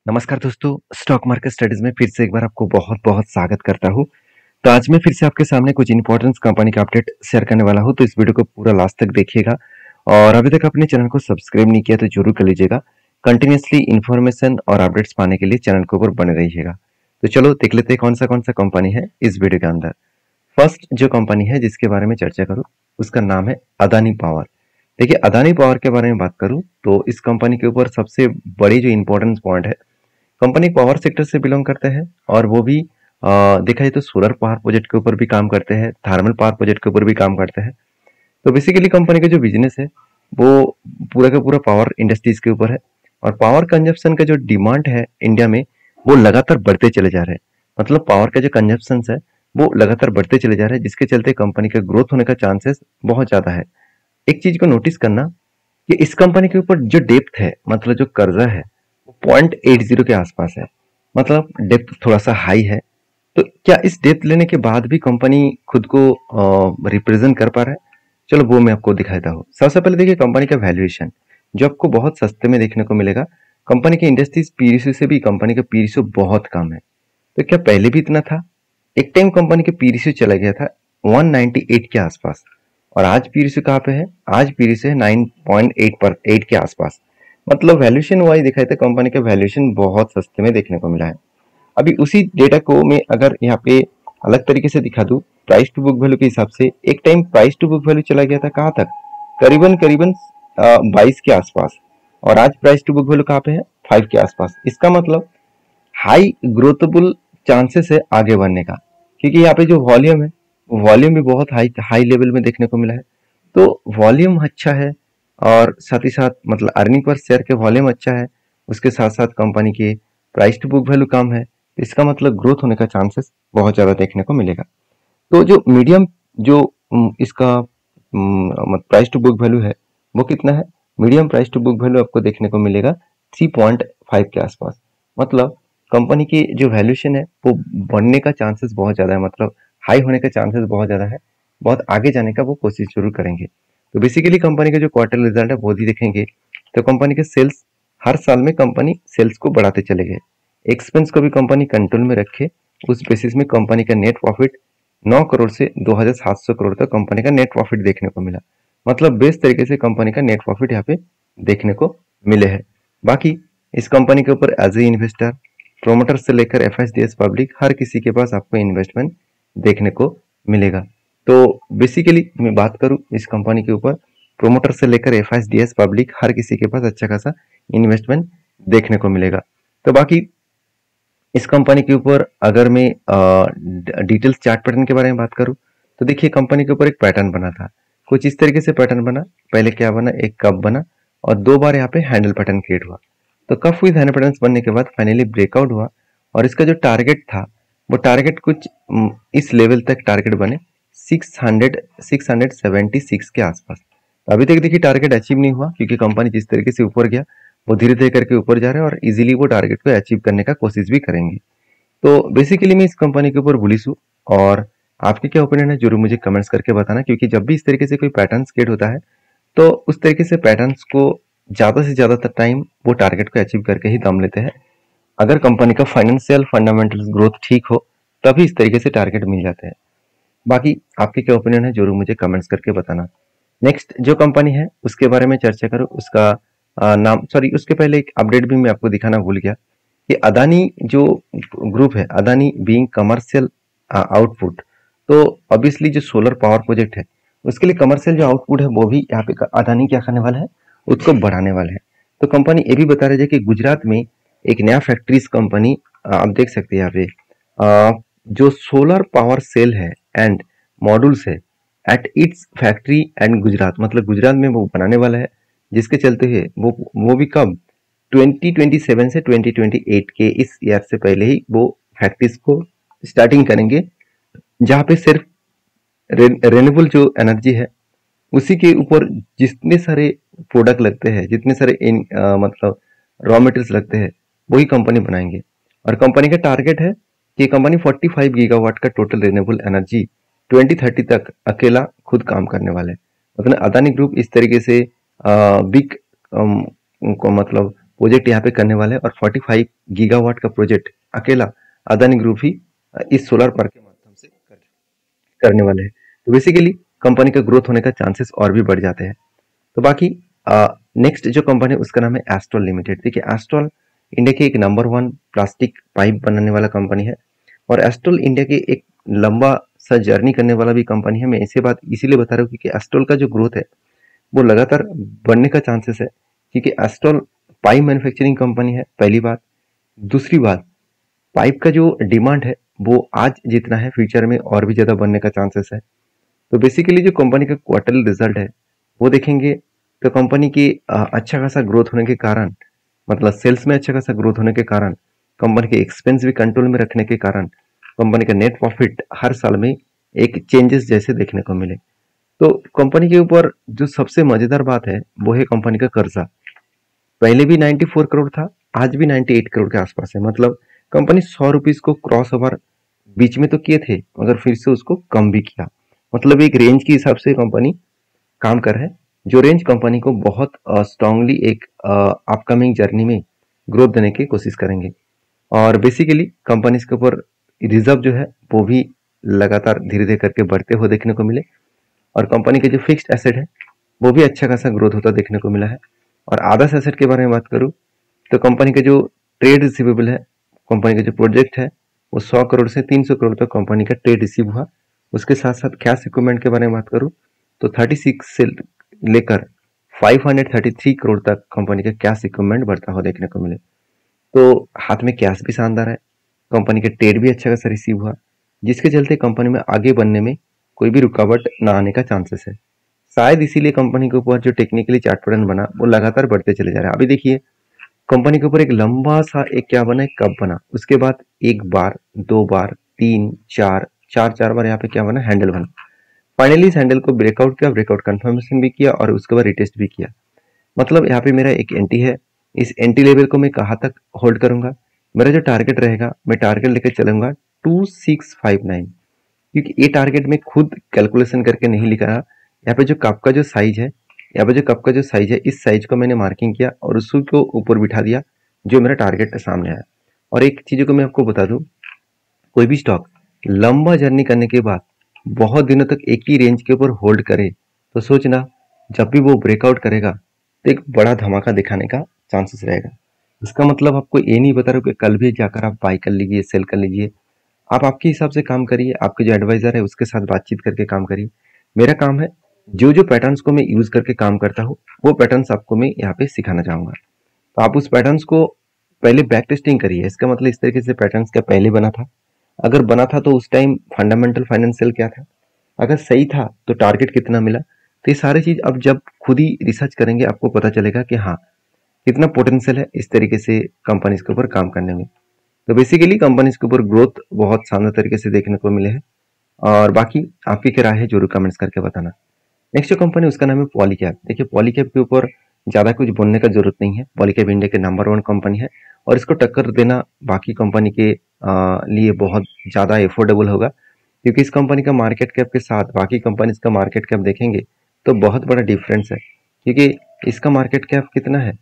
नमस्कार दोस्तों, stock market studies में फिर से एक बार आपको बहुत बहुत स्वागत करता हूँ। तो आज मैं फिर से आपके सामने कुछ इंपॉर्टेंट कंपनी का अपडेट शेयर करने वाला हूँ, तो इस वीडियो को पूरा लास्ट तक देखिएगा। और अभी तक अपने चैनल को सब्सक्राइब नहीं किया तो जरूर कर लीजिएगा। कंटिन्यूसली इन्फॉर्मेशन और अपडेट्स पाने के लिए चैनल के ऊपर बने रहिएगा। तो चलो देख लेते हैं कौन सा कंपनी है इस वीडियो के अंदर। फर्स्ट जो कंपनी है जिसके बारे में चर्चा करूँ उसका नाम है अदानी पावर। देखिए, अदानी पावर के बारे में बात करूँ तो इस कंपनी के ऊपर सबसे बड़ी जो इंपॉर्टेंस पॉइंट है, कंपनी पावर सेक्टर से बिलोंग करते हैं और वो भी देखा जाए तो सोलर पावर प्रोजेक्ट के ऊपर भी काम करते हैं, थर्मल पावर प्रोजेक्ट के ऊपर भी काम करते हैं। तो बेसिकली कंपनी का जो बिजनेस है वो पूरा का पूरा पावर इंडस्ट्रीज के ऊपर है। और पावर कंजप्शन का जो डिमांड है इंडिया में वो लगातार बढ़ते चले जा रहे हैं। मतलब पावर का जो कंजप्शन है वो लगातार बढ़ते चले जा रहे हैं, जिसके चलते कंपनी का ग्रोथ होने का चांसेस बहुत ज्यादा है। एक चीज को नोटिस करना कि इस कंपनी के ऊपर जो डेप्थ है, मतलब जो कर्जा है, 0.80 के आसपास है। मतलब डेप्थ थोड़ा सा हाई है। तो क्या इस डेप्थ लेने के बाद भी कंपनी खुद को रिप्रेजेंट कर पा रहा है? चलो वो मैं आपको दिखाता हूँ। सबसे पहले देखिए कंपनी का वैल्यूएशन, जो आपको बहुत सस्ते में देखने को मिलेगा। कंपनी के इंडस्ट्रीज पी रेशियो से भी कंपनी का पी रेशियो बहुत कम है। तो क्या पहले भी इतना था? एक टाइम कंपनी के पी रेशियो चला गया था 198 के आसपास, और आज पी रेशियो कहाँ पे है? आज पी रेशियो है 9.8 पर 8 के आसपास। मतलब वैल्यूएशन वाइज देखा जाए तो कंपनी का वैल्यूएशन बहुत सस्ते में देखने को मिला है। अभी उसी डेटा को मैं अगर यहाँ पे अलग तरीके से दिखा दूं, प्राइस टू बुक वैल्यू के हिसाब से एक time price to book value चला गया था कहाँ तक? करीबन करीबन 22 के आसपास, और आज प्राइस टू बुक वैल्यू कहाँ पे है? 5 के आसपास। इसका मतलब हाई ग्रोथेबल चांसेस है आगे बढ़ने का, क्योंकि यहाँ पे जो वॉल्यूम है वॉल्यूम भी बहुत हाई हाई लेवल में देखने को मिला है। तो वॉल्यूम अच्छा है और साथ ही साथ मतलब अर्निंग पर शेयर के वॉल्यूम अच्छा है, उसके साथ साथ कंपनी के प्राइस टू बुक वैल्यू कम है, तो इसका मतलब ग्रोथ होने का चांसेस बहुत ज़्यादा देखने को मिलेगा। तो जो मीडियम जो इसका प्राइस टू बुक वैल्यू है वो कितना है? Medium price to book value आपको देखने को मिलेगा 3.5 के आसपास। मतलब कंपनी की जो वैल्यूएशन है वो बढ़ने का चांसेस बहुत ज़्यादा है, मतलब हाई होने का चांसेस बहुत ज़्यादा है। बहुत आगे जाने का वो कोशिश जरूर करेंगे। तो बेसिकली कंपनी का जो क्वार्टर रिजल्ट है वो भी देखेंगे तो कंपनी के सेल्स हर साल में कंपनी सेल्स को बढ़ाते चले गए, एक्सपेंस को भी कंपनी कंट्रोल में रखे। उस बेसिस में कंपनी का नेट प्रॉफिट 9 करोड़ से 2700 करोड़ तक कंपनी का नेट प्रॉफिट देखने को मिला। मतलब बेस्ट तरीके से कंपनी का नेट प्रॉफिट यहाँ पे देखने को मिले हैं। बाकी इस कंपनी के ऊपर एज ए इन्वेस्टर, प्रोमोटर से लेकर एफएसडीएस पब्लिक, हर किसी के पास आपको इन्वेस्टमेंट देखने को मिलेगा। तो बेसिकली मैं बात करूं इस कंपनी के ऊपर, प्रोमोटर से लेकर एफएसडीएस पब्लिक हर किसी के पास अच्छा खासा इन्वेस्टमेंट देखने को मिलेगा। तो बाकी इस कंपनी के ऊपर अगर मैं डिटेल्स चार्ट पैटर्न के बारे में बात करूं तो देखिए कंपनी के ऊपर एक पैटर्न बना था, कुछ इस तरीके से पैटर्न बना। पहले क्या बना? एक कप बना और दो बार यहाँ पे हैंडल पैटर्न क्रिएट हुआ। तो कप विद हैंडल पैटर्न बनने के बाद फाइनली ब्रेकआउट हुआ, और इसका जो टारगेट था वो टारगेट कुछ इस लेवल तक टारगेट बने 676 के आसपास। तो अभी तक देखिए टारगेट अचीव नहीं हुआ, क्योंकि कंपनी जिस तरीके से ऊपर गया वो धीरे धीरे करके ऊपर जा रहा है और इजीली वो टारगेट को अचीव करने का कोशिश भी करेंगे। तो बेसिकली मैं इस कंपनी के ऊपर बुलिश हूँ। और आपके क्या ओपिनियन है जरूर मुझे कमेंट्स करके बताना, क्योंकि जब भी इस तरीके से कोई पैटर्न क्रिएट होता है तो उस तरीके से पैटर्न्स को ज़्यादा से ज़्यादातर टाइम वो टारगेट को अचीव करके ही दम लेते हैं। अगर कंपनी का फाइनेंशियल फंडामेंटल ग्रोथ ठीक हो तभी इस तरीके से टारगेट मिल जाते हैं। बाकी आपके क्या ओपिनियन है जरूर मुझे कमेंट्स करके बताना। नेक्स्ट जो कंपनी है उसके बारे में चर्चा करूँ, उसका नाम, सॉरी उसके पहले एक अपडेट भी मैं आपको दिखाना भूल गया कि अदानी जो ग्रुप है, अदानी बीइंग कमर्शियल आउटपुट, तो ऑब्वियसली जो सोलर पावर प्रोजेक्ट है उसके लिए कमर्शियल जो आउटपुट है वो भी यहाँ पे अदानी क्या करने वाला है, उसको बढ़ाने वाला है। तो कंपनी ये भी बता रही है कि गुजरात में एक नया फैक्ट्रीज कंपनी, आप देख सकते हैं यहाँ पे जो सोलर पावर सेल है एंड मॉड्यूल्स है at its factory and Gujarat, मतलब गुजरात में वो बनाने वाला है, जिसके चलते है वो भी कब 2027 से 2028 के इस ईयर से पहले ही वो फैक्ट्रीज को स्टार्टिंग करेंगे, जहाँ पे सिर्फ रेन्यूएबल जो एनर्जी है उसी के ऊपर जितने सारे प्रोडक्ट लगते हैं, जितने सारे मतलब रॉ मटेरियल्स लगते हैं वही कंपनी बनाएंगे। और कंपनी का टारगेट है कि कंपनी 45 गीगावाट का टोटल रिन्यूएबल एनर्जी 2030 तक अकेला खुद काम करने वाले हैं। मतलब अदानी ग्रुप इस तरीके से बिग को मतलब प्रोजेक्ट यहाँ पे करने वाला है और 45 गीगावाट का प्रोजेक्ट अकेला अदानी ग्रुप ही इस सोलर पार्क के माध्यम से करने वाले हैं। तो बेसिकली कंपनी का ग्रोथ होने का चांसेस और भी बढ़ जाते हैं। तो बाकी नेक्स्ट जो कंपनी है उसका नाम है एस्ट्रल लिमिटेड। देखिए एस्ट्रल इंडिया की एक नंबर 1 प्लास्टिक पाइप बनाने वाला कंपनी है और एस्ट्रल इंडिया की एक लंबा सा जर्नी करने वाला भी कंपनी है। मैं ऐसे बात इसीलिए बता रहा हूँ क्योंकि एस्ट्रल का जो ग्रोथ है वो लगातार बढ़ने का चांसेस है, क्योंकि एस्ट्रल पाइप मैन्युफैक्चरिंग कंपनी है पहली बात। दूसरी बात, पाइप का जो डिमांड है वो आज जितना है फ्यूचर में और भी ज़्यादा बढ़ने का चांसेस है। तो बेसिकली जो कंपनी का क्वार्टरली रिजल्ट है वो देखेंगे तो कंपनी की अच्छा खासा ग्रोथ होने के कारण, मतलब सेल्स में अच्छा खासा ग्रोथ होने के कारण, कंपनी के एक्सपेंस भी कंट्रोल में रखने के कारण कंपनी का नेट प्रॉफिट हर साल में एक चेंजेस जैसे देखने को मिले। तो कंपनी के ऊपर जो सबसे मजेदार बात है वो है कंपनी का कर्जा। पहले भी 94 करोड़ था, आज भी 98 करोड़ के आसपास है। मतलब कंपनी 100 रुपीज को क्रॉस ओवर बीच में तो किए थे मगर फिर से उसको कम भी किया। मतलब एक रेंज के हिसाब से कंपनी काम कर है, जो रेंज कंपनी को बहुत स्ट्रांगली एक अपकमिंग जर्नी में ग्रोथ देने की कोशिश करेंगे। और बेसिकली कंपनी के ऊपर रिजर्व जो है वो भी लगातार धीरे धीरे करके बढ़ते हुए देखने को मिले और कंपनी के जो फिक्स्ड एसेट है वो भी अच्छा खासा ग्रोथ होता देखने को मिला है। और अदर्स एसेट के बारे में बात करूँ तो कंपनी का जो ट्रेड रिसीवेबल है, कंपनी का जो प्रोजेक्ट है वो 100 करोड़ से 300 करोड़ तक कंपनी का ट्रेड रिसीव हुआ। उसके साथ साथ कैश इक्विपमेंट के बारे में बात करूँ तो 36 से लेकर 533 करोड़ तक कंपनी का कैश इक्विपमेंट बढ़ता हुआ देखने को मिले। तो हाथ में कैश भी शानदार है, कंपनी का ट्रेड भी अच्छा खासा रिसीव हुआ, जिसके चलते कंपनी में आगे बढ़ने में कोई भी रुकावट ना आने का चांसेस है। शायद इसीलिए कंपनी के ऊपर जो टेक्निकली चार्ट पैटर्न बना वो लगातार बढ़ते चले जा रहा है। अभी देखिए कंपनी के ऊपर एक लंबा सा एक क्या बना, एक कप बना, उसके बाद एक बार, दो बार, तीन, चार बार यहाँ पे क्या बना, हैंडल बना। फाइनली इस हैंडल को ब्रेकआउट किया, ब्रेकआउट कंफर्मेशन भी किया और उसके बाद रिटेस्ट भी किया। मतलब यहाँ पे मेरा एक एंटी है, इस एंटी लेवल को मैं कहाँ तक होल्ड करूंगा, मेरा जो टारगेट रहेगा मैं टारगेट लेकर चलूंगा 2659, क्योंकि ये टारगेट मैं खुद कैलकुलेशन करके नहीं लिखा रहा। यहाँ पे जो कप का जो साइज है, यहाँ पे जो कप का जो साइज है, इस साइज को मैंने मार्किंग किया और उसी को ऊपर बिठा दिया जो मेरा टारगेट सामने आया। और एक चीज को मैं आपको बता दूं, कोई भी स्टॉक लंबा जर्नी करने के बाद बहुत दिनों तक एक ही रेंज के ऊपर होल्ड करे तो सोचना जब भी वो ब्रेकआउट करेगा तो एक बड़ा धमाका दिखाने का चांसेस रहेगा। इसका मतलब आपको ये नहीं बता रहा कि कल भी जाकर आप बाई कर लीजिए, सेल कर लीजिए। आप आपके हिसाब से काम करिए, आपके जो एडवाइजर है उसके साथ बातचीत करके काम करिए। मेरा काम है जो जो पैटर्न्स को मैं यूज करके काम करता हूँ वो पैटर्न्स आपको मैं यहाँ पे सिखाना चाहूंगा। तो आप उस पैटर्न्स को पहले बैक टेस्टिंग करिए। इसका मतलब इस तरीके से पैटर्न्स क्या पहले बना था, अगर बना था तो उस टाइम फंडामेंटल फाइनेंशियल क्या था, अगर सही था तो टारगेट कितना मिला। तो ये सारी चीज अब जब खुद ही रिसर्च करेंगे आपको पता चलेगा कि हाँ कितना पोटेंशियल है इस तरीके से कंपनीज के ऊपर काम करने में। तो बेसिकली कंपनीज के ऊपर ग्रोथ बहुत शानदार तरीके से देखने को मिले हैं। और बाकी आपकी क्या राय है जरूर कमेंट्स करके बताना। नेक्स्ट जो कंपनी उसका नाम है पॉलीकैब। देखिए पॉलीकैब के ऊपर ज्यादा कुछ बोलने का जरूरत नहीं है, पॉलीकैब इंडिया के नंबर 1 कंपनी है और इसको टक्कर देना बाकी कंपनी के लिए बहुत ज्यादा एफोर्डेबल होगा, क्योंकि इस कंपनी का मार्केट कैप के साथ बाकी कंपनीज का मार्केट कैप देखेंगे तो बहुत बड़ा डिफरेंस है। क्योंकि इसका मार्केट कैप कितना है,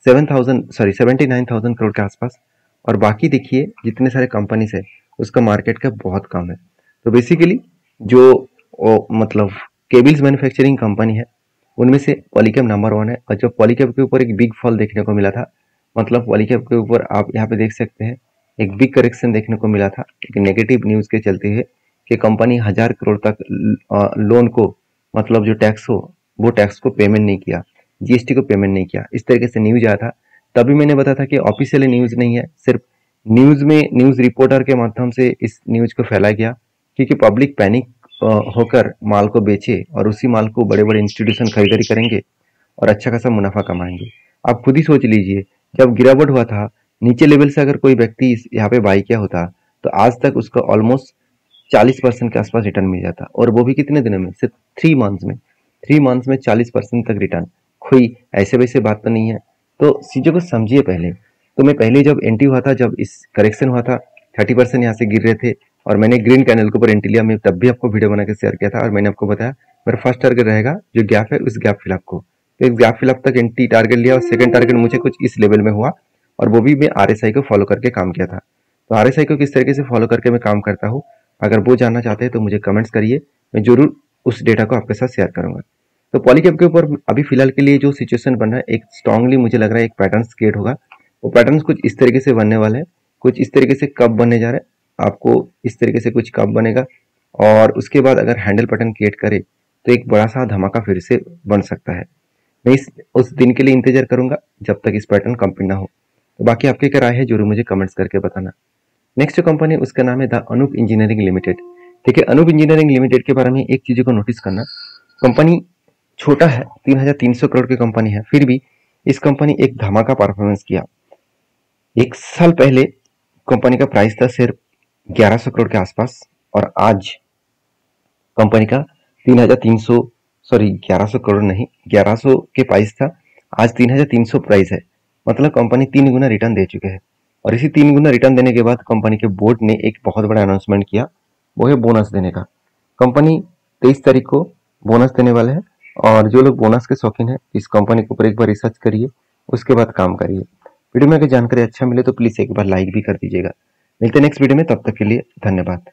79,000 करोड़ के आसपास, और बाकी देखिए जितने सारे कंपनीज है उसका मार्केट कैप बहुत कम है। तो बेसिकली जो मतलब केबल्स मैन्युफैक्चरिंग कंपनी है उनमें से पॉलीकैब नंबर 1 है। और जो पॉलीकैब के ऊपर एक बिग फॉल देखने को मिला था, मतलब पॉलीकैब के ऊपर आप यहाँ पे देख सकते हैं एक बिग करेक्शन देखने को मिला था एक नेगेटिव न्यूज के चलते है कि कंपनी 1000 करोड़ तक लोन को, मतलब जो टैक्स हो वो टैक्स को पेमेंट नहीं किया, जीएसटी को पेमेंट नहीं किया, इस तरीके से न्यूज आया था। तभी मैंने बताया था कि ऑफिशियल न्यूज नहीं है, सिर्फ न्यूज में न्यूज रिपोर्टर के माध्यम से इस न्यूज को फैलाया गया, क्योंकि पब्लिक पैनिक होकर माल को बेचे और उसी माल को बड़े बड़े इंस्टीट्यूशन खरीदारी करेंगे और अच्छा खासा मुनाफा कमाएंगे। आप खुद ही सोच लीजिए, जब गिरावट हुआ था नीचे लेवल से अगर कोई व्यक्ति यहाँ पे बाई किया होता तो आज तक उसका ऑलमोस्ट 40% के आसपास रिटर्न मिल जाता, और वो भी कितने दिनों में, सिर्फ 3 मंथ्स में। 3 मंथ्स में 40% तक रिटर्न, कोई ऐसे वैसे बात तो नहीं है। तो चीजों को समझिए पहले। तो मैं पहले जब एंट्री हुआ था, जब इस करेक्शन हुआ था 30% यहाँ से गिर रहे थे और मैंने ग्रीन कैंडल के ऊपर एंट्री लिया, मैं तब भी आपको वीडियो बना के शेयर किया था और मैंने आपको बताया मेरा फर्स्ट टारगेट रहेगा जो गैप है उस गैप फिल आपको तो एक ग्राफ फिल अब तक एंटी टारगेट लिया और सेकंड टारगेट मुझे कुछ इस लेवल में हुआ, और वो भी मैं RSI को फॉलो करके काम किया था। तो RSI को किस तरीके से फॉलो करके मैं काम करता हूँ, अगर वो जानना चाहते हैं तो मुझे कमेंट्स करिए, मैं जरूर उस डेटा को आपके साथ शेयर करूंगा। तो पॉलीकैब के ऊपर अभी फिलहाल के लिए जो सिचुएशन बन रहा है, एक स्ट्रांगली मुझे लग रहा है एक पैटर्न क्रिएट होगा। वो पैटर्न कुछ इस तरीके से बनने वाले हैं, कुछ इस तरीके से कब बनने जा रहा है, आपको इस तरीके से कुछ कब बनेगा, और उसके बाद अगर हैंडल पैटर्न क्रिएट करे तो एक बड़ा सा धमाका फिर से बन सकता है। मैं उस दिन के लिए इंतजार करूंगा जब तक इस पैटर्न कंप्लीट ना हो। तो बाकी आपकी क्या राय है जरूर मुझे कमेंट्स करके बताना। नेक्स्ट जो कंपनी है उसका नाम है द अनूप इंजीनियरिंग लिमिटेड। ठीक है, अनूप इंजीनियरिंग लिमिटेड के बारे में एक चीज को नोटिस करना, कंपनी छोटा है, 3,300 करोड़ की कंपनी है, फिर भी इस कंपनी एक धमाका परफॉर्मेंस किया। एक साल पहले कंपनी का प्राइस था सिर्फ 1100 करोड़ के आसपास, और आज कंपनी का 3,300, सॉरी 1100 करोड़ नहीं, 1100 के प्राइस था, आज 3,300 प्राइस है। मतलब कंपनी 3 गुना रिटर्न दे चुके हैं। और इसी 3 गुना रिटर्न देने के बाद कंपनी के बोर्ड ने एक बहुत बड़ा अनाउंसमेंट किया, वो है बोनस देने का। कंपनी 23 तारीख को बोनस देने वाले हैं, और जो लोग बोनस के शौकीन हैं इस कंपनी के ऊपर एक बार रिसर्च करिए, उसके बाद काम करिए। वीडियो में अगर जानकारी अच्छा मिले तो प्लीज एक बार लाइक भी कर दीजिएगा। मिलते हैं नेक्स्ट वीडियो में, तब तक के लिए धन्यवाद।